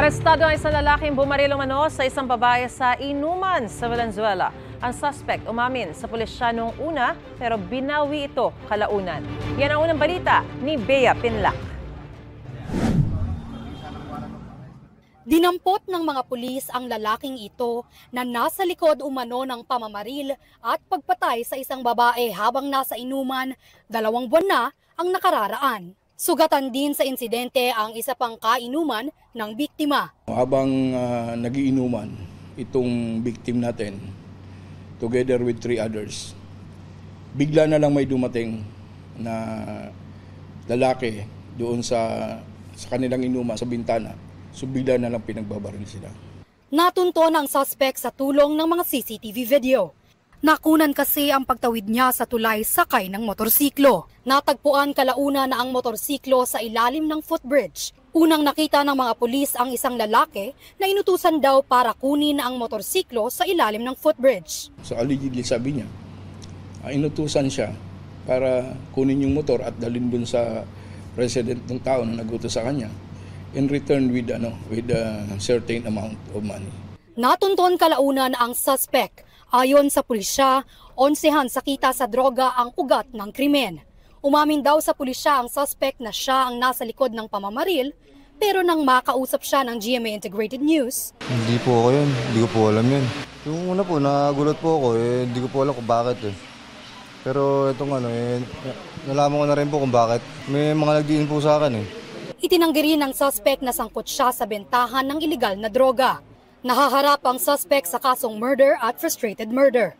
Arestado ang isang lalaking bumaril umano sa isang babae sa inuman sa Valenzuela. Ang suspect umamin sa pulisya noong una pero binawi ito kalaunan. Yan ang unang balita ni Bea Pinlac. Dinampot ng mga pulis ang lalaking ito na nasa likod umano ng pamamaril at pagpatay sa isang babae habang nasa inuman, 2 buwan na ang nakararaan. Sugatan din sa insidente ang isa pang kainuman ng biktima. Habang nagiinuman itong victim natin, together with 3 others, bigla na lang may dumating na lalaki doon sa kanilang inuman sa bintana. So bigla na lang pinagbabaril sila. Natunton ang suspect sa tulong ng mga CCTV video. Nakunan kasi ang pagtawid niya sa tulay sakay ng motorsiklo. Natagpuan kalauna na ang motorsiklo sa ilalim ng footbridge. Unang nakita ng mga pulis ang isang lalaki na inutusan daw para kunin ang motorsiklo sa ilalim ng footbridge. So allegedly sabi niya, inutusan siya para kunin yung motor at dalhin dun sa resident ng tao na nagutos sa kanya in return with a certain amount of money. Natunton kalauna na ang suspect. Ayon sa pulisya, 11 sakita sa droga ang ugat ng krimen. Umamin daw sa pulisya ang suspect na siya ang nasa likod ng pamamaril, pero nang makausap siya ng GMA Integrated News. Hindi po ako yun, hindi ko po alam yun. Yung una po, nagulat po ako, hindi ko po alam kung bakit Pero itong nalaman ko na rin po kung bakit. May mga nagdiin po sa akin Itinanggi rin ng suspect na sangkot siya sa bentahan ng iligal na droga. Nahaharap ang suspect sa kasong murder at frustrated murder.